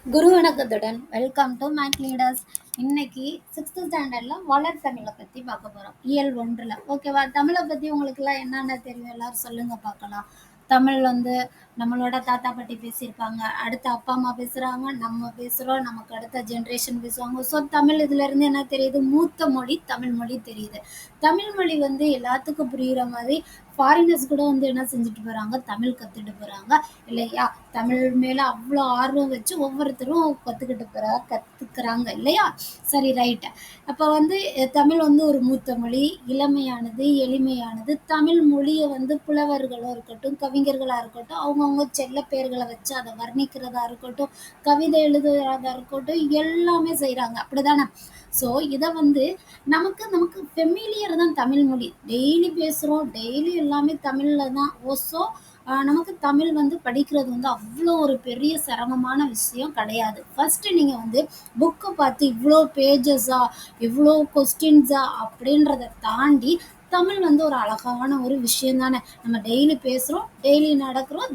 குரு வணக்கத்துடன் welcome to make leaders. இன்னைக்கு sixth ஸ்டாண்டர்ட்ல வளர் தமிழை பத்தி பார்க்க போறோம். இயல் 1ல. ஓகேவா? தமிழை பத்தி உங்களுக்கு எல்லாம் என்னென்ன தெரியும் எல்லாரும் சொல்லுங்க பார்க்கலாம். தமிழ் வந்து நம்மளோட தாத்தா பாட்டி பேசியிருப்பாங்க, அடுத்த அப்பா அம்மா பேசுறாங்க, நம்ம பேசுறோம், நமக்கு அடுத்த ஜென்ரேஷன் பேசுவாங்க. ஸோ தமிழ் இதுல இருந்து என்ன தெரியுது? மூத்த மொழி தமிழ் மொழி தெரியுது. தமிழ் மொழி வந்து எல்லாத்துக்கும் புரியுற மாதிரி ஃபாரினர்ஸ் கூட வந்து என்ன செஞ்சுட்டு போறாங்க? தமிழ் கத்துட்டு போறாங்க இல்லையா? தமிழ் மேல அவ்வளோ ஆர்வம் வச்சு ஒவ்வொருத்தரும் கத்துக்கிறாங்க இல்லையா? சரி, ரைட். அப்ப வந்து தமிழ் வந்து ஒரு மூத்த மொழி, இளமையானது, எளிமையானது. தமிழ் மொழியை வந்து புலவர்களோ இருக்கட்டும், கவிஞர்களா இருக்கட்டும், அவங்கவுங்க செல்ல பெயர்களை வச்சு அதை வர்ணிக்கிறதா இருக்கட்டும், கவிதை எழுதுறதா இருக்கட்டும், எல்லாமே செய்றாங்க. அப்படிதானே? ஸோ இதை வந்து நமக்கு நமக்கு ஃபெமிலியர் தான் தமிழ் மொழி. டெய்லி பேசுகிறோம், டெய்லி எல்லாமே தமிழில் தான். ஸோ நமக்கு தமிழ் வந்து படிக்கிறது வந்து அவ்வளோ ஒரு பெரிய சிரமமான விஷயம் கிடையாது. ஃபஸ்ட்டு நீங்கள் வந்து புக்கை பார்த்து இவ்வளோ பேஜஸா, இவ்வளோ கொஸ்டின்ஸா அப்படின்றத தாண்டி தமிழ் வந்து ஒரு அழகான ஒரு விஷயம் தானே. நம்ம டெய்லி பேசுகிறோம், டெய்லி நடக்கிறோம்,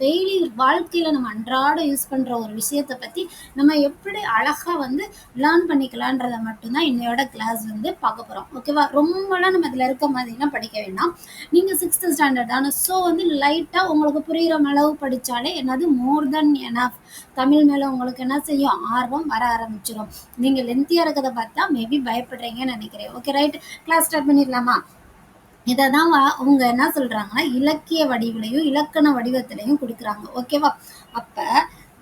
டெய்லி வாழ்க்கையில் நம்ம அன்றாட யூஸ் பண்ணுற ஒரு விஷயத்தை பற்றி நம்ம எப்படி அழகாக வந்து லேர்ன் பண்ணிக்கலான்றதை மட்டும்தான் இன்னையோட கிளாஸ் வந்து பார்க்க போகிறோம். ஓகேவா? ரொம்பலாம் நம்ம இதில் இருக்க மாதிரிலாம் படிக்க வேண்டாம். நீங்கள் சிக்ஸ்த் ஸ்டாண்டர்ட் தானே. ஸோ வந்து லைட்டாக உங்களுக்கு புரிகிற அளவு படித்தாலே என்னது மோர் தென் எனஃப். தமிழ் மேலே உங்களுக்கு என்ன செய்யும்? ஆர்வம் வர ஆரம்பிச்சிடும். நீங்கள் லென்த்தியாக இருக்கிறத பார்த்தா மேபி பயப்படுறீங்கன்னு நினைக்கிறேன். Okay, right. கிளாஸ் ஸ்டார்ட் பண்ணிடலாமா? இதை தான் அவங்க என்ன சொல்றாங்கன்னா இலக்கிய வடிவிலையும் இலக்கண வடிவத்திலையும் கொடுக்குறாங்க. ஓகேவா? அப்ப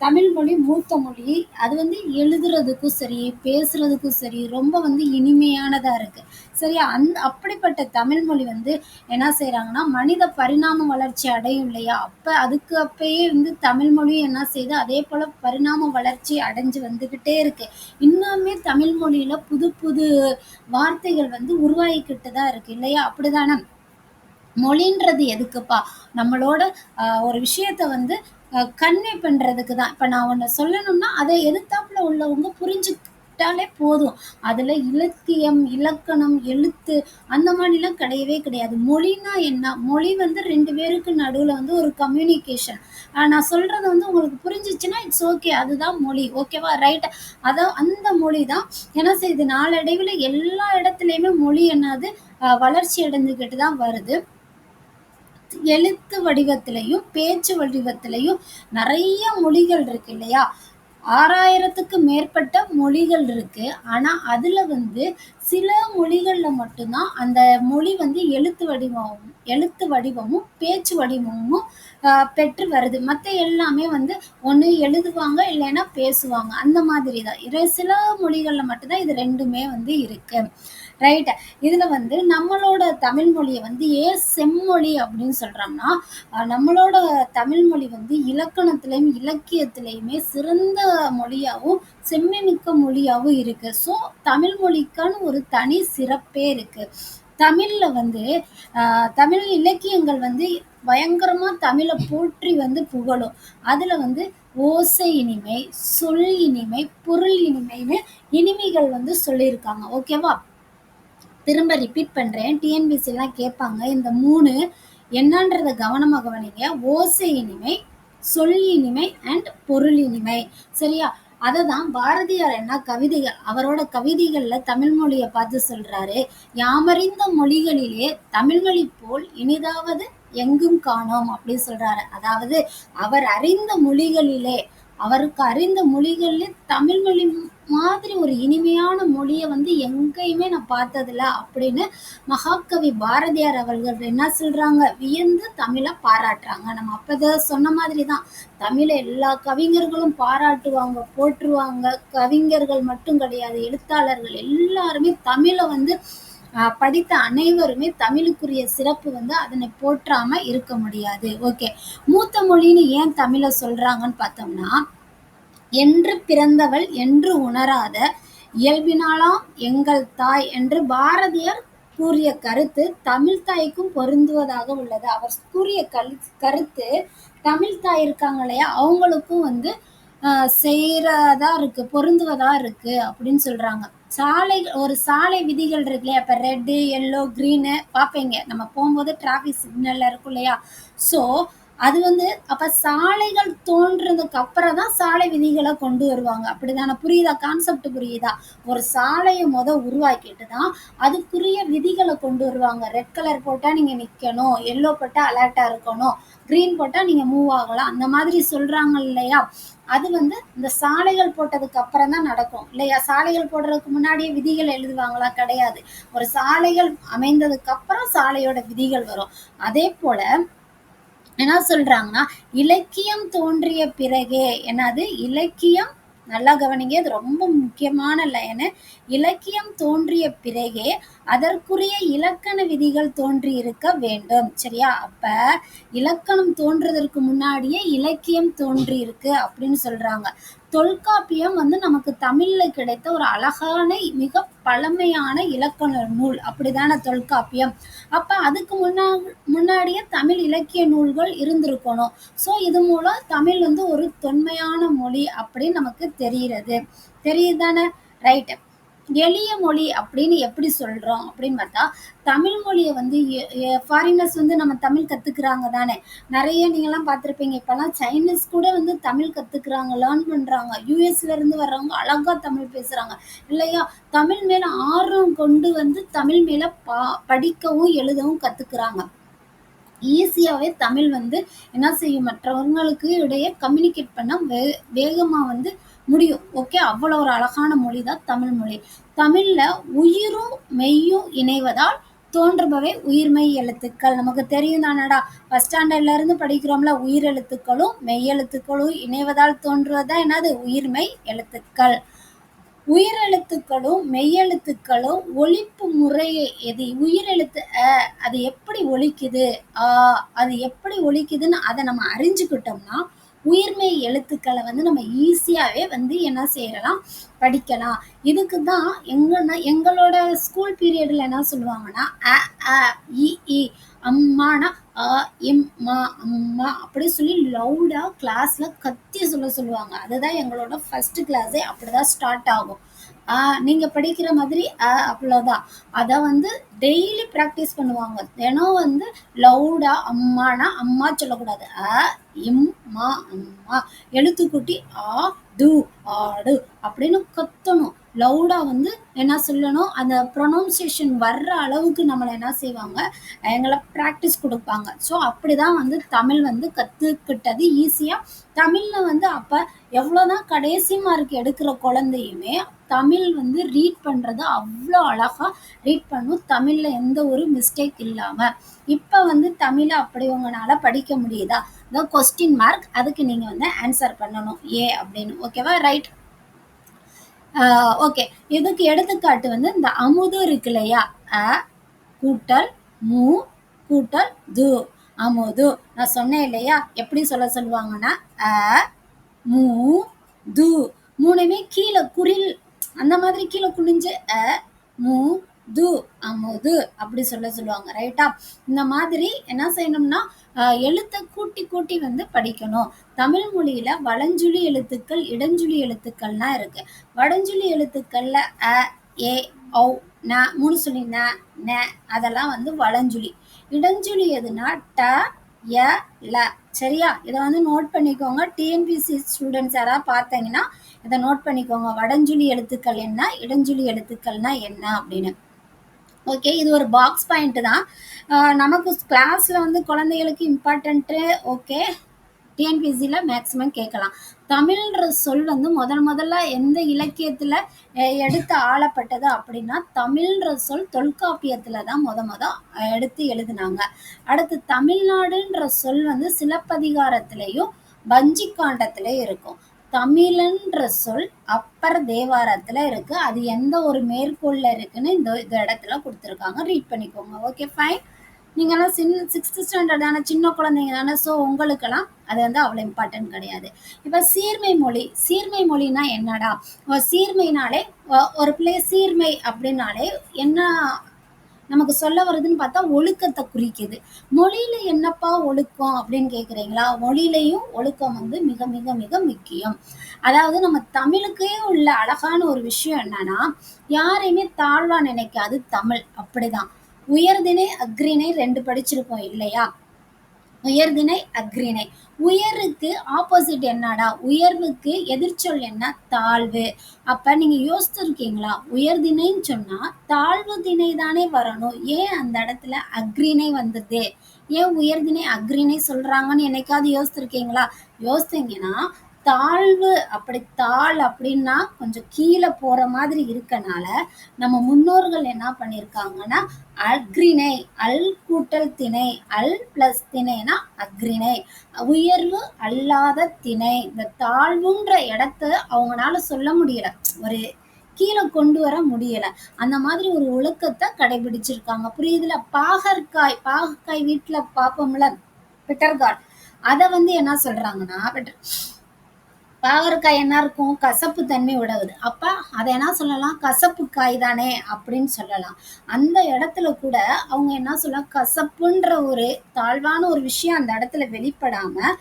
தமிழ் மொழி மூத்த மொழி. அது வந்து எழுதுறதுக்கும் சரி, பேசுறதுக்கும் சரி ரொம்ப வந்து இனிமையானதா இருக்கு. சரியா? அப்படிப்பட்ட தமிழ் மொழி வந்து என்ன செய்யறாங்கன்னா மனித பரிணாம வளர்ச்சி அடையும் இல்லையா? அப்பயே வந்து தமிழ் மொழி என்ன செய்யுது? அதே போல பரிணாம வளர்ச்சி அடைஞ்சு வந்துகிட்டே இருக்கு. இன்னுமே தமிழ் மொழியில புது புது வார்த்தைகள் வந்து உருவாகிக்கிட்டு தான் இருக்கு இல்லையா? அப்படிதானே? மொழின்றது எதுக்குப்பா? நம்மளோட ஒரு விஷயத்த வந்து கன்வே பண்றதுக்கு தான். இப்ப நான் ஒண்ணு சொல்லணும்னா அதை எதிர்த்தாப்புல உள்ளவங்க புரிஞ்சுக்கிட்டாலே போதும். அதுல இலக்கியம், இலக்கணம், எழுத்து அந்த மாதிரிலாம் கிடையவே கிடையாது. மொழினா என்ன? மொழி வந்து 2 பேருக்கு நடுவுல வந்து ஒரு கம்யூனிகேஷன். நான் சொல்றது வந்து உங்களுக்கு புரிஞ்சிச்சுன்னா இட்ஸ் ஓகே. அதுதான் மொழி. ஓகேவா? ரைட். அந்த மொழி தான் என்ன செய்யுது? நாளடைவில் எல்லா இடத்துலையுமே மொழி என்னது? வளர்ச்சி அடைஞ்சுக்கிட்டு தான் வருது. எழுத்து வடிவத்திலையும் பேச்சு வடிவத்திலையும் நிறைய மொழிகள் இருக்கு இல்லையா? 6000த்துக்கு மேற்பட்ட மொழிகள் இருக்கு. ஆனா அதுல வந்து சில மொழிகள்ல மட்டும்தான் அந்த மொழி வந்து எழுத்து வடிவமும் பேச்சு வடிவமும் பெற்று வருது. மற்ற எல்லாமே வந்து ஒன்று எழுதுவாங்க, இல்லைன்னா பேசுவாங்க. அந்த மாதிரி தான். சில மொழிகள்ல மட்டும்தான் இது ரெண்டுமே வந்து இருக்கு. ரைட். இதுல வந்து நம்மளோட தமிழ் மொழியை வந்து ஏன் செம்மொழி அப்படின்னு சொல்றோம்னா, நம்மளோட தமிழ் மொழி வந்து இலக்கணத்திலையும் இலக்கியத்திலையுமே சிறந்த மொழியாவும் செம்மைமிக்க மொழியாவும் இருக்கு. ஸோ தமிழ் மொழிக்கான ஒரு தனி சிறப்பே இருக்கு. தமிழ்ல வந்து தமிழ் இலக்கியங்கள் வந்து பயங்கரமா தமிழை போற்றி வந்து புகழும். அதுல வந்து ஓசை இனிமை, சொல் இனிமை, பொருள் இனிமைன்னு இனிமைகள் வந்து சொல்லியிருக்காங்க. ஓகேவா? திரும்ப ரிப்பீட் பண்றேன். டிஎன்பிசி எல்லாம் கேட்பாங்க. இந்த 3 என்னன்றத கவனமா கவனிங்க. ஓசை இனிமை, சொல் இனிமை அண்ட் பொருள் இனிமை. சரியா? அதை தான் பாரதியார் என்ன கவிதைகள் அவரோட கவிதைகள்ல தமிழ் மொழியை பார்த்து சொல்றாரு. யாமறிந்த மொழிகளிலே தமிழ்மொழி போல் இனிதாவது எங்கும் காணோம் அப்படின்னு சொல்றாரு. அதாவது அவருக்கு அறிந்த மொழிகளிலே தமிழ் மொழி மாதிரி ஒரு இனிமையான மொழியை வந்து எங்கேயுமே நான் பார்த்ததில்ல அப்படின்னு மகாகவி பாரதியார் அவர்கள் என்ன சொல்றாங்க? வியந்து தமிழை பாராட்டுறாங்க. நம்ம அப்பதான் சொன்ன மாதிரி தான். தமிழை எல்லா கவிஞர்களும் பாராட்டுவாங்க, போற்றுவாங்க. கவிஞர்கள் மட்டும் கிடையாது, எழுத்தாளர்கள் எல்லாருமே தமிழை வந்து படித்த அனைவருமே தமிழுக்குரிய சிறப்பு வந்து அதனை போற்றாம இருக்க முடியாது. ஓகே, மூத்த மொழின்னு ஏன் தமிழை சொல்றாங்கன்னு பார்த்தோம்னா, என்று பிறந்தவள் என்று உணராத இயல்பினாலாம் எங்கள் தாய் என்று பாரதியார் கூறிய கருத்து தமிழ் தாய்க்கும் பொருந்துவதாக உள்ளது. அவர் கூறிய கருத்து தமிழ் தாய் இருக்காங்க இல்லையா, அவங்களுக்கும் வந்து செய்யறதா இருக்கு, பொருந்துவதா இருக்கு அப்படின்னு சொல்றாங்க. ஒரு சாலை விதிகள் இருக்கு இல்லையா? இப்ப ரெட்டு, எல்லோ, கிரீனு பார்ப்பீங்க நம்ம போகும்போது டிராஃபிக் சிக்னல்ல இருக்கும் இல்லையா? ஸோ அது வந்து அப்ப சாலைகள் தோன்றதுக்கு அப்புறம் தான் சாலை விதிகளை கொண்டு வருவாங்க. அப்படிதானே? புரியுதா? கான்செப்ட் புரியுதா? ஒரு சாலையை உருவாக்கிட்டு தான் அதுக்குரிய விதிகளை கொண்டு வருவாங்க. ரெட் கலர் போட்டா நீங்க நிக்கணும், எல்லோ போட்டா அலர்ட்டா இருக்கணும், கிரீன் போட்டா நீங்க மூவ் ஆகலாம், அந்த மாதிரி சொல்றாங்க இல்லையா? அது வந்து இந்த சாலைகள் போட்டதுக்கு அப்புறம் தான் நடக்கும் இல்லையா? சாலைகள் போடுறதுக்கு முன்னாடியே விதிகள் எழுதுவாங்களா? கிடையாது. ஒரு சாலைகள் அமைந்ததுக்கு அப்புறம் சாலையோட விதிகள் வரும். அதே போல என்ன சொல்றாங்கன்னா, இலக்கியம் தோன்றிய பிறகே என்னது இலக்கியம், நல்லா கவனிங்க, இது ரொம்ப முக்கியமான லைனு. இலக்கியம் தோன்றிய பிறகே அதற்குரிய இலக்கண விதிகள் தோன்றியிருக்க வேண்டும். சரியா? அப்ப இலக்கணம் தோன்றுவதற்கு முன்னாடியே இலக்கியம் தோன்றியிருக்கு அப்படின்னு சொல்றாங்க. தொல்காப்பியம் வந்து நமக்கு தமிழ்ல கிடைத்த ஒரு அழகான மிக பழமையான இலக்கண நூல். அப்படிதானே தொல்காப்பியம்? அப்ப அதுக்கு முன்னாடியே தமிழ் இலக்கிய நூல்கள் இருந்திருக்கணும். ஸோ இது மூலம் தமிழ் வந்து ஒரு தொன்மையான மொழி அப்படின்னு நமக்கு தெரிகிறது. தெரியுதானே? ரைட். எளிய மொழி அப்படின்னு எப்படி சொல்றோம் அப்படின்னு பார்த்தா, தமிழ் மொழியை வந்து ஃபாரினர்ஸ் வந்து நம்ம தமிழ் கத்துக்கிறாங்க தானே. நிறைய நீங்கெல்லாம் பார்த்துருப்பீங்க, இப்பெல்லாம் சைனீஸ் கூட வந்து தமிழ் கத்துக்கிறாங்க, லேர்ன் பண்றாங்க. யூஎஸ்ல இருந்து வர்றவங்க அழகா தமிழ் பேசுறாங்க இல்லையா? தமிழ் மேல ஆர்வம் கொண்டு வந்து தமிழ் மேல படிக்கவும் எழுதவும் கத்துக்கிறாங்க. ஈஸியாவே தமிழ் வந்து என்ன செய்யும், மற்றவங்களுக்கு இடையே கம்யூனிகேட் பண்ண வேகமா வந்து முடியும். ஓகே, அவ்வளவு ஒரு அழகான மொழி தான் தமிழ் மொழி. தமிழ்ல உயிரும் மெய்யும் இணைவதால் தோன்றுபவை உயிர்மெய் எழுத்துக்கள். நமக்கு தெரியும் தானடா, ஃபர்ஸ்ட் ஸ்டாண்டர்ட்ல இருந்து படிக்கிறோம்ல, உயிர் எழுத்துக்களும் மெய் எழுத்துக்களும் இணைவதால் தோன்றுவதுதான் என்னது உயிர்மெய் எழுத்துக்கள். உயிரெழுத்துக்களும் மெய்யெழுத்துக்களும் ஒலிப்பு முறையே எது? உயிரெழுத்து அது எப்படி ஒலிக்குது, அது எப்படி ஒலிக்குதுன்னு அதை நம்ம அறிஞ்சுக்கிட்டோம்னா உயிர்மெய் எழுத்துக்களை வந்து நம்ம ஈஸியாவே வந்து என்ன செய்யலாம், படிக்கலாம். இதுக்கு தான் எங்களோட ஸ்கூல் பீரியட்ல என்ன சொல்லுவாங்கன்னா, அ அ இ இ அம்மானா அ இம் மா அம்மா அப்படி சொல்லி லவுடா கிளாஸ்ல கத்தி சொல்லுவாங்க. அதுதான் எங்களோட ஃபர்ஸ்ட் கிளாஸே அப்படிதான் ஸ்டார்ட் ஆகும். நீங்க படிக்கிற மாதிரி அவ்வளோதான். அதை வந்து டெய்லி ப்ராக்டிஸ் பண்ணுவாங்க. தினம் வந்து லவுடா அம்மானா அம்மா சொல்லக்கூடாது, இம் மா அம்மா, எழுத்துக்கூட்டி ஆ து ஆடு அப்படின்னு கத்தணும். லவுடா வந்து என்ன சொல்லணும், அந்த ப்ரொனவுன்சியேஷன் வர்ற அளவுக்கு நம்மளை என்ன செய்வாங்க, எங்களை ப்ராக்டிஸ் கொடுப்பாங்க. ஸோ அப்படிதான் வந்து தமிழ் வந்து கற்றுக்கிட்டது ஈஸியாக. தமிழில் வந்து அப்போ எவ்வளோதான் கடைசி மார்க் எடுக்கிற குழந்தையுமே தமிழ் வந்து ரீட் பண்ணுறது அவ்வளோ அழகாக ரீட் பண்ணும், தமிழில் எந்த ஒரு மிஸ்டேக் இல்லாமல். இப்போ வந்து தமிழை அப்படி உங்களால் படிக்க முடியுதா? இந்த கொஸ்டின் மார்க், அதுக்கு நீங்கள் வந்து ஆன்சர் பண்ணணும் ஏ அப்படின்னு. ஓகேவா? ரைட். ஓகே, இதுக்கு எடுத்துக்காட்டு வந்து இந்த அமுது இருக்கு இல்லையா, அ கூட்டல் மு கூட்டல் து, அமுது. நான் சொன்னேன் இல்லையா எப்படி சொல்லுவாங்கன்னா, அ மு து, மூணுமே கீழே குறில் அந்த மாதிரி கீழே குனிஞ்சு அ மு து அமுது அப்படி சொல்லுவாங்க. ரைட்டா? இந்த மாதிரி என்ன செய்யணும்னா எழுத்தை கூட்டி கூட்டி வந்து படிக்கணும். தமிழ் மொழியில வலஞ்சுழி எழுத்துக்கள், இடஞ்சுழி எழுத்துக்கள்லாம் இருக்கு. வடஞ்சுழி எழுத்துக்கள்ல அ ஏ ஔ ந, மூணு சொல்லி ந ந, அதெல்லாம் வந்து வலஞ்சுழி. இடஞ்சுழி எதுனா ட ய ல. சரியா? இதை வந்து நோட் பண்ணிக்கோங்க. டிஎன்பிசி ஸ்டூடெண்ட்ஸ் யாராவது பார்த்தீங்கன்னா இதை நோட் பண்ணிக்கோங்க. வடஞ்சுழி எழுத்துக்கள் என்ன, இடஞ்சுழி எழுத்துக்கள்னா என்ன அப்படின்னு. ஓகே, இது ஒரு பாக்ஸ் பாயிண்ட் தான். நமக்கு கிளாஸ்ல வந்து குழந்தைகளுக்கு இம்பார்ட்டன்ட்டு. ஓகே, டிஎன்பிசியில் மேக்ஸிமம் கேட்கலாம். தமிழ்ன்ற சொல் வந்து முதல்ல எந்த இலக்கியத்தில் எடுத்து ஆளப்பட்டது அப்படின்னா, தமிழ்ன்ற சொல் தொல்காப்பியத்தில் தான் எடுத்து எழுதினாங்க. அடுத்து தமிழ்நாடுன்ற சொல் வந்து சிலப்பதிகாரத்திலையும் வஞ்சிக்காண்டத்திலையும் இருக்கும். தமிழன்ற சொல் அப்பர் தேவாரத்துல இருக்கு. அது எந்த ஒரு மேற்கோள்ல இருக்குன்னு இந்த இடத்துல கொடுத்துருக்காங்க. ரீட் பண்ணிக்கோங்க. Okay, fine. நீங்கெல்லாம் சிக்ஸ்த் ஸ்டாண்டர்ட் தானே, சின்ன குழந்தைங்க தானே. ஸோ உங்களுக்கெல்லாம் அது வந்து அவ்வளோ இம்பார்ட்டன்ட் கிடையாது. இப்போ சீர்மை மொழி. சீர்மை மொழினா என்னடா? சீர்மைனாலே ஒரு பிள்ளை சீர்மை அப்படின்னாலே என்ன நமக்கு சொல்ல வருதுன்னு பார்த்தா ஒழுக்கத்தை குறிக்குது. மொழியில என்னப்பா ஒழுக்கம் அப்படின்னு கேட்குறீங்களா? மொழியிலையும் ஒழுக்கம் வந்து மிக மிக மிக முக்கியம். அதாவது நம்ம தமிழுக்கே உள்ள அழகான ஒரு விஷயம் என்னன்னா, யாரையுமே தாழ்வா நினைக்காது தமிழ். அப்படிதான். உயர்திணை அக்ரிணை 2 படிச்சிருப்போம் இல்லையா? உயர்திணை அஃறிணை. உயருக்கு ஆப்போசிட் என்னடா? உயர்வுக்கு எதிர்ச்சொல் என்ன? தாழ்வு. அப்ப நீங்க யோசிச்சிருக்கீங்களா? உயர்திணைன்னு சொன்னா தாழ்வு திணை தானே வரணும். ஏன் அந்த இடத்துல அஃறிணை வந்தது? ஏன் உயர்திணை அஃறிணை சொல்றாங்கன்னு என்னைக்காவது யோசிச்சிருக்கீங்களா? யோசித்தீங்கன்னா தாழ்வு, அப்படி தாழ் அப்படின்னா கொஞ்சம் கீழே போற மாதிரி இருக்கனால நம்ம முன்னோர்கள் என்ன பண்ணியிருக்காங்கன்னா அஃறிணை, அல் கூட்டல் திணை, அல் பிளஸ் திணைனா அஃறிணை, உயர்வு அல்லாத திணை. இந்த தாழ்வுன்ற இடத்த அவங்களால சொல்ல முடியல, ஒரு கீழே கொண்டு வர முடியல. அந்த மாதிரி ஒரு ஒழுக்கத்தை கடைபிடிச்சிருக்காங்க. புரியுதுல? பாகற்காய், பாகற்காய் வீட்டுல பார்ப்போம்ல, பிட்டர்கார்ட், அதை வந்து என்ன சொல்றாங்கன்னா பாகற்காய் என்ன இருக்கும்? கசப்பு தன்மை உடையது. அப்ப அதை என்ன சொல்லலாம்? கசப்பு காய் தானே அப்படின்னு சொல்லலாம். அந்த இடத்துல கூட அவங்க என்ன சொல்லலாம்? கசப்புன்ற ஒரு தாழ்வான ஒரு விஷயம் அந்த இடத்துல வெளிப்படாம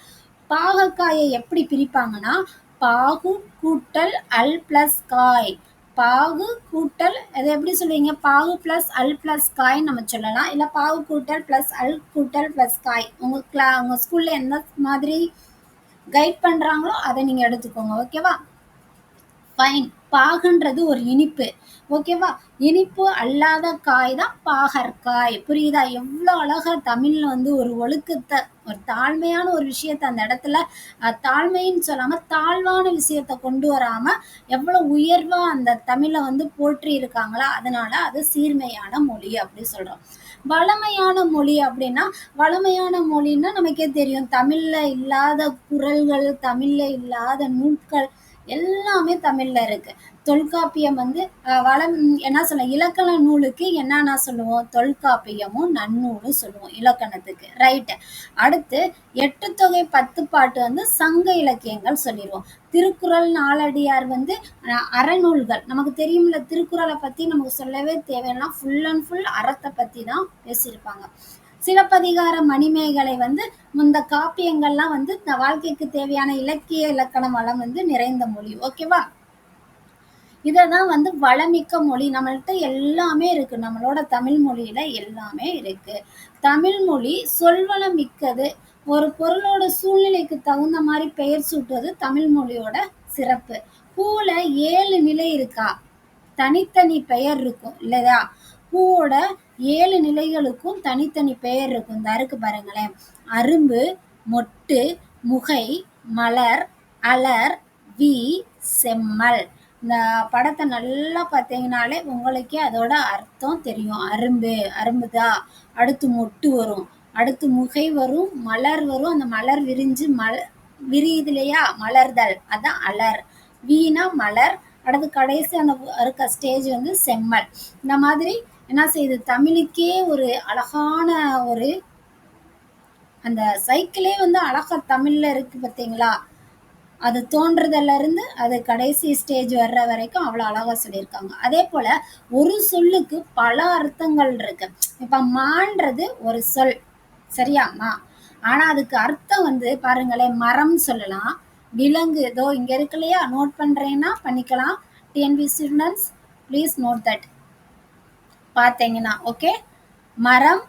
பாகற்காயை எப்படி பிரிப்பாங்கன்னா பாகு கூட்டல் அல் பிளஸ் காய். பாகு கூட்டல் அதை எப்படி சொல்லுவீங்க? பாகு பிளஸ் அல் பிளஸ் காய் நம்ம சொல்லலாம். இல்ல பாகு கூட்டல் பிளஸ் அல் கூட்டல் பிளஸ் காய். உங்க ஸ்கூல்ல எந்த மாதிரி கைட் பண்றாங்களோ அதை நீங்க எடுத்துக்கோங்க. ஓகேவா? ஃபைன். பாகுன்றது ஒரு இனிப்பு. ஓகேவா? இனிப்பு அல்லாத காய் தான் பாகற்காய். புரியுதா? எவ்வளோ அழகா தமிழ்ல வந்து ஒரு ஒழுக்கத்தை, ஒரு தாழ்மையான ஒரு விஷயத்த அந்த இடத்துல தாழ்மைன்னு சொல்லாம தாழ்வான விஷயத்த கொண்டு வராம எவ்வளவு உயர்வா அந்த தமிழை வந்து போற்றி இருக்காங்களா. அதனால அது சீர்மையான மொழி அப்படி சொல்றோம். வளமையான மொழி அப்படின்னா, வளமையான மொழின்னா நமக்கே தெரியும். தமிழ்ல இல்லாத குறள்கள், தமிழ்ல இல்லாத நூட்கள் எல்லாமே தமிழ்ல இருக்கு. தொல்காப்பியம் வந்து வளம் என்ன சொல்ல, இலக்கண நூலுக்கு என்னன்னா சொல்லுவோம்? தொல்காப்பியமும் நன்னூலும் சொல்லுவோம் இலக்கணத்துக்கு. ரைட்டு. அடுத்து 8 தொகை 10 பாட்டு வந்து சங்க இலக்கியங்கள் சொல்லிடுவோம். திருக்குறள் நாலடியார் வந்து அறநூல்கள். நமக்கு தெரியும்ல, திருக்குறளை பத்தி நமக்கு சொல்லவே தேவையில்லை. ஃபுல் அண்ட் ஃபுல் அறத்தை பத்தி தான் பேசியிருப்பாங்க. சிலப்பதிகார மணிமேகலை வந்து இந்த காப்பியங்கள்லாம் வந்து இந்த வாழ்க்கைக்கு தேவையான இலக்கிய இலக்கண வளம் வந்து நிறைந்த மொழி. ஓகேவா? இததான் வந்து வளமிக்க மொழி. நம்மள்ட்ட எல்லாமே இருக்கு. நம்மளோட தமிழ் மொழியில எல்லாமே இருக்கு. தமிழ் மொழி சொல்வளம் மிக்கது. ஒரு பொருளோட சூழ்நிலைக்கு தகுந்த மாதிரி பெயர் சூட்டுவது தமிழ் மொழியோட சிறப்பு. பூல 7 நிலை இருக்கா? தனித்தனி பெயர் இருக்கும் இல்லையா? பூவோட 7 நிலைகளுக்கும் தனித்தனி பெயர் இருக்கும். இந்த இருக்கு பாருங்களேன். அரும்பு, மொட்டு, முகை, மலர், அலர், வி, செம்மல். இந்த படத்தை நல்லா பார்த்தீங்கனாலே உங்களுக்கே அதோட அர்த்தம் தெரியும். அரும்பு, அரும்புதான். அடுத்து மொட்டு வரும், அடுத்து முகை வரும், மலர் வரும். அந்த மலர் விரிஞ்சு விரியுது இல்லையா? மலர்தல், அதான் அலர். வீணா மலர். அடுத்து கடைசி அந்த இருக்க ஸ்டேஜ் வந்து செம்மல். இந்த மாதிரி என்ன செய்யுது? தமிழுக்கே ஒரு அழகான ஒரு அந்த சைக்கிளே வந்து அழகா தமிழ்ல இருக்கு பார்த்தீங்களா? அது தோன்றதுல இருந்து அது கடைசி ஸ்டேஜ் வர்ற வரைக்கும் அவ்வளவு அழகா சொல்லியிருக்காங்க. அதே போல ஒரு சொல்லுக்கு பல அர்த்தங்கள் இருக்கு. இப்ப மான்றது ஒரு சொல், சரியா? மா. ஆனா அதுக்கு அர்த்தம் வந்து பாருங்களேன், மரம் சொல்லலாம், விலங்கு. இதோ இங்க இருக்கு இல்லையா? நோட் பண்றேன்னா பண்ணிக்கலாம். TNP students please note that. பார்த்தீங்கன்னா ஓகே. மரம்,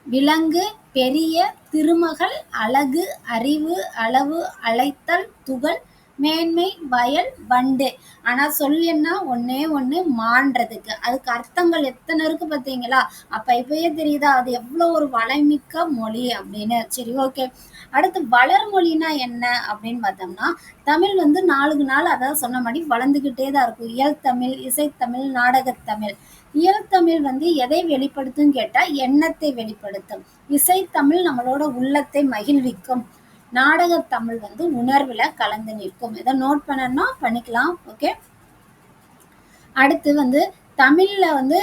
விலங்கு, பெரிய, திருமகள், அழகு, அறிவு, அளவு, அழைத்தல், துகள், மேன்மை, வயல், வண்டு. ஆனா சொல் என்ன? ஒன்னே ஒண்ணு, மான்றதுக்கு. அதுக்கு அர்த்தங்கள் எத்தனை இருக்கு பார்த்தீங்களா? அப்ப இப்பயே தெரியுதா அது எவ்வளவு ஒரு வளமிக்க மொழி அப்படின்னு. சரி, ஓகே. அடுத்து வளர்மொழினா என்ன அப்படின்னு பார்த்தோம்னா, தமிழ் வந்து நாளுக்கு நாள் அதான் சொன்ன மாதிரி வளர்ந்துகிட்டே தான் இருக்கும். இயல் தமிழ், இசைத்தமிழ், நாடகத்தமிழ். இயல்தமிழ் வந்து எதை வெளிப்படுத்தும் கேட்டா எண்ணத்தை வெளிப்படுத்தும். இசைத்தமிழ் நம்மளோட உள்ளத்தை மகிழ்விக்கும். நாடகத்தமிழ் வந்து உணர்வுல கலந்து நிற்கும். இதை நோட் பண்ணணும்னா பண்ணிக்கலாம். ஓகே. அடுத்து வந்து தமிழ்ல வந்து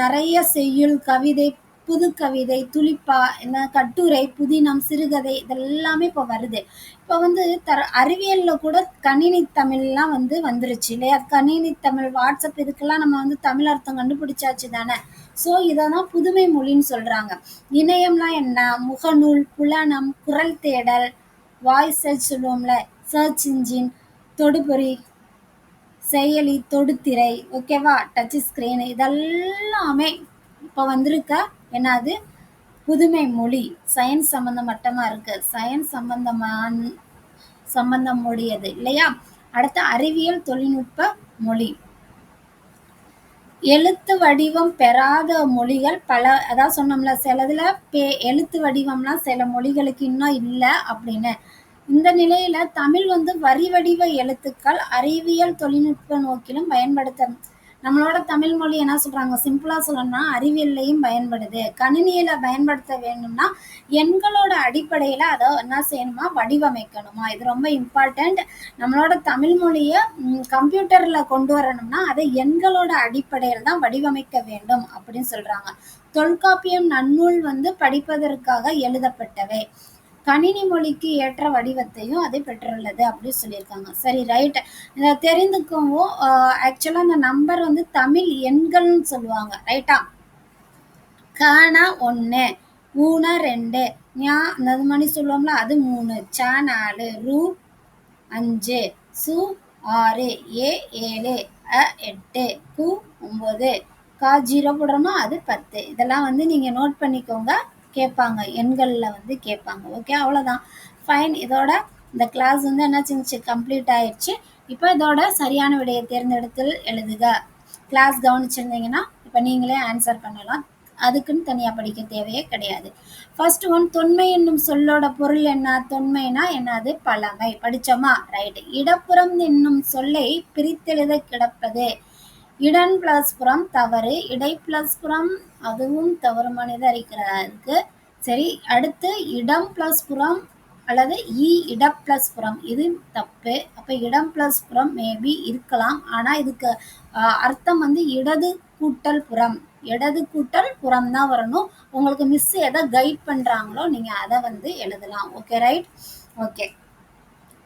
நிறைய செய்யுள், கவிதை, புது கவிதை, துளிப்பா, என்ன கட்டுரை, புதினம், சிறுகதை இதெல்லாமே இப்போ வருது. இப்போ வந்து அறிவியல்ல கூட கணினி தமிழ்லாம் வந்து வந்துருச்சு இல்லையா? கணினி தமிழ், வாட்ஸ்அப் இதுக்கெல்லாம் நம்ம வந்து தமிழ் அர்த்தம் கண்டுபிடிச்சாச்சு தானே. ஸோ இதான் புதுமை மொழின்னு சொல்றாங்க. இணையம்லாம் என்ன? முகநூல், புலனம், குரல் தேடல், வாய்ஸ் சர்ச் சொல்லுவோம்ல, சர்ச் இன்ஜின், தொடுபொறி, செயலி, தொடுதிரை, ஓகேவா? டச் ஸ்கிரீன் இதெல்லாமே இப்போ வந்திருக்க என்னது புதுமை மொழி சயின்ஸ் சம்பந்தமட்டமா இருக்கு. சயின்ஸ் சம்பந்தம் உடையது இல்லையா? அடுத்து அறிவியல் தொழில்நுட்ப மொழி. எழுத்து வடிவம் பெறாத மொழிகள் பல, அதாவது சொன்னோம்ல சிலதுல எழுத்து வடிவம்லாம் சில மொழிகளுக்கு இன்னும் இல்லை அப்படின்னு. இந்த நிலையில தமிழ் வந்து வரி வடிவ எழுத்துக்கள் அறிவியல் தொழில்நுட்ப நோக்கிலும் பயன்படுத்த, நம்மளோட தமிழ் மொழி என்ன சொல்றாங்க, சிம்பிளா சொல்லணும்னா அறிவியல்லையும் பயன்படுது. கணினியில பயன்படுத்த வேணும்னா எண்களோட அடிப்படையில அதை என்ன செய்யணுமா, வடிவமைக்கணுமா. இது ரொம்ப இம்பார்ட்டன்ட். நம்மளோட தமிழ் மொழிய கம்ப்யூட்டர்ல கொண்டு வரணும்னா அதை எண்களோட அடிப்படையில் தான் வடிவமைக்க வேண்டும் அப்படின்னு சொல்றாங்க. தொல்காப்பியம் நன்னூல் வந்து படிப்பதற்காக எழுதப்பட்டவை. கணினி மொழிக்கு ஏற்ற வடிவத்தையும் அதை பெற்றுள்ளது அப்படின்னு சொல்லியிருக்காங்க. சரி, ரைட். இதை தெரிந்துக்கவும் ஆக்சுவலா அந்த நம்பர் வந்து தமிழ் எண்கள்னு சொல்லுவாங்க. ரைட்டா? கனா 1, ஊனா 2, ஞா அந்த மாதிரி சொல்லுவோம்ல, அது 3, ச 4, ரு 5, சு 6, ஏ 7, அ 8, கு 9, கா 0 போடுறோமா, அது 10. இதெல்லாம் வந்து நீங்க நோட் பண்ணிக்கோங்க. கேட்பாங்க, எண்கள்ல வந்து கேட்பாங்க. ஓகே, அவ்வளோதான். ஃபைன். இதோட இந்த கிளாஸ் வந்து என்ன செஞ்சு கம்ப்ளீட் ஆயிடுச்சு. இப்போ இதோட சரியான விடையை தேர்ந்தெடுத்து எழுதுக. கிளாஸ் கவனிச்சிருந்தீங்கன்னா இப்போ நீங்களே ஆன்சர் பண்ணலாம். அதுக்குன்னு தனியாக படிக்க தேவையே கிடையாது. ஃபர்ஸ்ட் ஒன், தொன்மை என்னும் சொல்லோட பொருள் என்ன? தொன்மைனா என்னது? பழமை. படிச்சோமா? ரைட். இடப்புறம் என்னும் சொல்லை பிரித்தெழுத கிடப்பது. இடன் பிளஸ் புறம் தவறு, இடை பிளஸ் புறம் அதுவும் தவறு மனித இருக்கிறதுக்கு. சரி, அடுத்து இடம் பிளஸ் புறம் அல்லது இட பிளஸ் புறம், இது தப்பு. அப்ப இடம் பிளஸ் புறம் மேபி இருக்கலாம். ஆனா இதுக்கு அர்த்தம் வந்து இடது கூட்டல் புறம். இடது கூட்டல் புறம் தான் வரணும். உங்களுக்கு மிஸ் எதை கைட் பண்றாங்களோ நீங்க அதை வந்து எழுதலாம். Okay, right. ஓகே.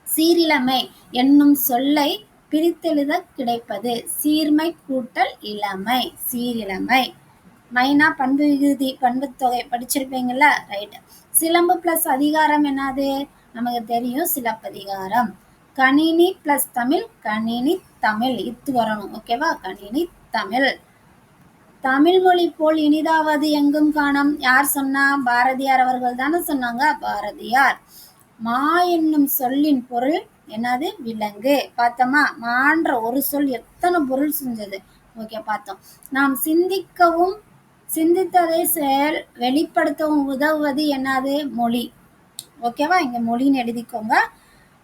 சீரிழமை என்னும் சொல்லை பிரித்தெழுத கிடைப்பது. சீர்மை கூட்டல் இளமை, சீரிழமை. மைனா பண்பு விகுதி, பண்பு தொகை படிச்சிருப்பீங்கல்ல, ரைட். சிலம்பு பிளஸ் அதிகாரம் என்னது? நமக்கு தெரியும், சிலப்பதிகாரம். கணினி பிளஸ் தமிழ், கணினி தமிழ். இத்து வரணும். ஓகேவா? கணினி தமிழ். தமிழ் மொழி போல் இனிதாவது எங்கும் காணோம். யார் சொன்னா? பாரதியார் அவர்கள் தானே சொன்னாங்க. பாரதியார். மா என்னும் சொல்லின் பொருள் என்னது? விலங்கு. பார்த்தோமா? மான்ற ஒரு சொல் எத்தனை பொருள் செஞ்சது. ஓகே, பார்த்தோம். நாம் சிந்திக்கவும் சிந்தித்ததை செயல் வெளிப்படுத்தவும் உதவுவது என்னது? மொழி. ஓகேவா? இங்க மொழின்னு எழுதிக்கோங்க.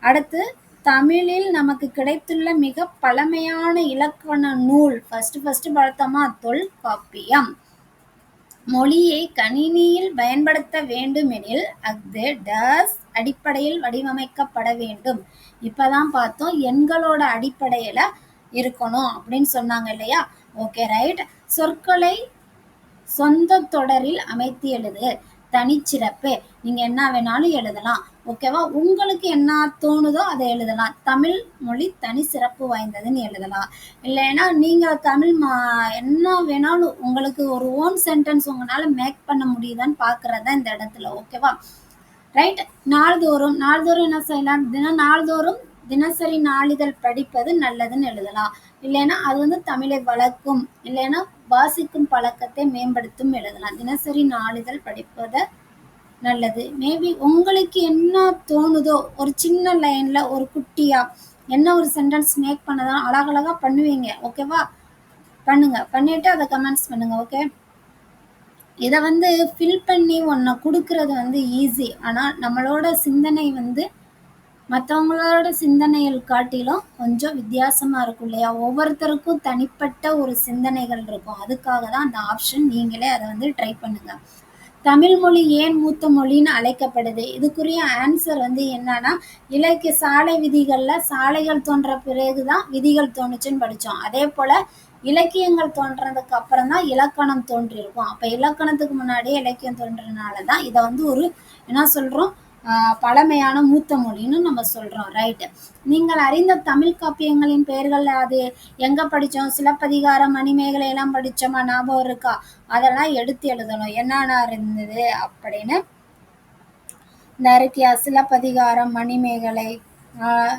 அடுத்து, தமிழில் நமக்கு கிடைத்துள்ள மிக பழமையான இலக்கண நூல் ஃபர்ஸ்ட் பார்த்தோமா? தொல்காப்பியம். மொழியை கணினியில் பயன்படுத்த வேண்டுமெனில் அது டேஸ் அடிப்படையில் வடிவமைக்கப்பட வேண்டும். இப்பதான் பார்த்தோம், எண்களோட அடிப்படையில இருக்கணும் அப்படின்னு சொன்னாங்க இல்லையா? Okay, right. சொற்களை சொந்த தொடரில் அமைத்து எழுது. தனிச்சிறப்பு. நீங்க என்ன வேணாலும் எழுதலாம். ஓகேவா? உங்களுக்கு என்ன தோணுதோ அதை எழுதலாம். தமிழ் மொழி தனி சிறப்பு வாய்ந்ததுன்னு எழுதலாம். இல்லைன்னா நீங்க தமிழ் என்ன வேணாலும் உங்களுக்கு ஒரு ஓன் சென்டென்ஸ் உங்களால மேக் பண்ண முடியுதான்னு பாக்குறதா இந்த இடத்துல. ஓகேவா? ரைட். நாள்தோறும் என்ன செய்யலாம்? நாள்தோறும் தினசரி நாளிதழ் படிப்பது நல்லதுன்னு எழுதலாம். இல்லைன்னா அது வந்து தமிழை வளர்க்கும், இல்லைன்னா வாசிக்கும் பழக்கத்தை மேம்படுத்தும் எழுதலாம். தினசரி நாளிதழ் படிப்பதை நல்லது. மேபி உங்களுக்கு என்ன தோணுதோ ஒரு சின்ன லைன்ல ஒரு குட்டியா என்ன ஒரு சென்டென்ஸ் மேக் பண்ணதான் அழகழகா பண்ணுவீங்க. ஓகேவா? பண்ணுங்க. பண்ணிட்டு அதை கமெண்ட்ஸ் பண்ணுங்க. ஓகே. இதை வந்து ஃபில் பண்ணி ஒன்றை கொடுக்கறது வந்து ஈஸி. ஆனால் நம்மளோட சிந்தனை வந்து மற்றவங்களோட சிந்தனைகள் காட்டிலும் கொஞ்சம் வித்தியாசமா இருக்கும் இல்லையா? ஒவ்வொருத்தருக்கும் தனிப்பட்ட ஒரு சிந்தனைகள் இருக்கும். அதுக்காக தான் அந்த ஆப்ஷன். நீங்களே அதை வந்து ட்ரை பண்ணுங்க. தமிழ் மொழி ஏன் மூத்த மொழின்னு அழைக்கப்படுது? இதுக்குரிய ஆன்சர் வந்து என்னன்னா, இலக்கிய சாலை விதிகள்ல சாலைகள் தோன்ற பிறகுதான் விதிகள் தோணுச்சுன்னு படிச்சோம். அதே போல இலக்கியங்கள் தோன்றதுக்கு அப்புறம் தான் இலக்கணம் தோன்றியிருக்கும். அப்ப இலக்கணத்துக்கு முன்னாடியே இலக்கியம் தோன்றதுனாலதான் இதை வந்து ஒரு என்ன சொல்றோம், பழமையான மூத்த மொழின்னு நம்ம சொல்றோம். ரைட். நீங்கள் அறிந்த தமிழ் காப்பியங்களின் பெயர்கள் அது எங்க படிச்சோம்? சிலப்பதிகாரம், மணிமேகலை எல்லாம் படிச்சோமா? ஞாபகம் இருக்கா? அதெல்லாம் எடுத்து எழுதணும், என்னென்ன இருந்தது அப்படின்னு. இந்த இருக்கியா சிலப்பதிகாரம், மணிமேகலை,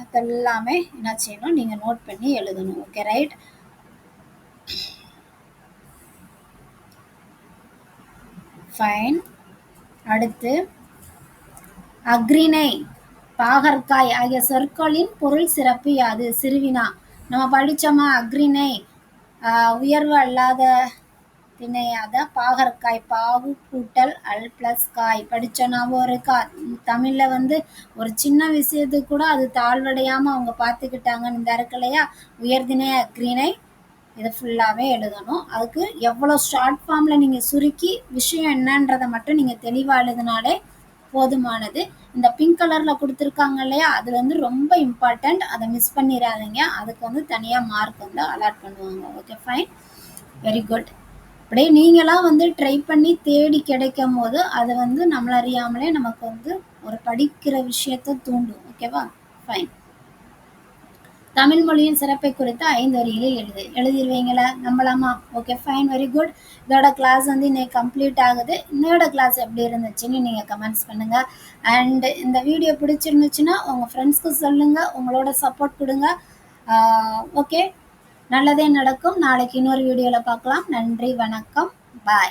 இதெல்லாமே என்ன செய்யணும், நீங்க நோட் பண்ணி எழுதணும். Okay, right. ஃபைன். அடுத்து அக்ரிணை, பாகற்காய் ஆகிய சொற்களின் பொருள் சிறப்பு யாது? சிறுவினா. நம்ம படிச்சோமா அக்ரிணை உயர்வு அல்லாத திணையாத பாகற்காய், பாவு கூட்டல் அல் பிளஸ் காய் படிச்சோம், ஞாபகம் இருக்கா? தமிழ்ல வந்து ஒரு சின்ன விஷயத்துக்கு கூட அது தாழ்வடையாம அவங்க பார்த்துக்கிட்டாங்கன்னு இந்த இருக்கு இல்லையா, உயர்திணை அக்ரிணை, இதை ஃபுல்லாவே எழுதணும். அதுக்கு எவ்வளோ ஷார்ட் ஃபார்ம்ல நீங்க சுருக்கி விஷயம் என்னன்றதை மட்டும் நீங்க தெளிவா எழுதினாலே போதுமானது. இந்த பிங்க் கலர்ல கொடுத்துருக்காங்க இல்லையா, அது வந்து ரொம்ப இம்பார்ட்டன்ட், அதை மிஸ் பண்ணிடாதீங்க. அதுக்கு வந்து தனியா மார்க் வந்து அலாட் பண்ணுவாங்க. Okay fine, very good. அப்படியே நீங்களாம் வந்து ட்ரை பண்ணி தேடி கிடைக்கும் போது அது வந்து நம்மள அறியாமலே நமக்கு வந்து ஒரு படிக்கிற விஷயத்த தூண்டும். ஓகேவா, ஃபைன். தமிழ் மொழியின் சிறப்பை குறித்து 5 வரிகளில் எழுதிடுவீங்களா? நம்பலாமா? Okay fine, very good. இதோட கிளாஸ் வந்து இன்னைக்கு கம்ப்ளீட் ஆகுது. இன்னையோட கிளாஸ் எப்படி இருந்துச்சுன்னு நீங்கள் கமெண்ட்ஸ் பண்ணுங்கள். அண்ட் இந்த வீடியோ பிடிச்சிருந்துச்சுன்னா உங்கள் ஃப்ரெண்ட்ஸ்க்கு சொல்லுங்கள், உங்களோட சப்போர்ட் கொடுங்க. ஓகே, நல்லதே நடக்கும். நாளைக்கு இன்னொரு வீடியோவில் பார்க்கலாம். நன்றி, வணக்கம், பாய்.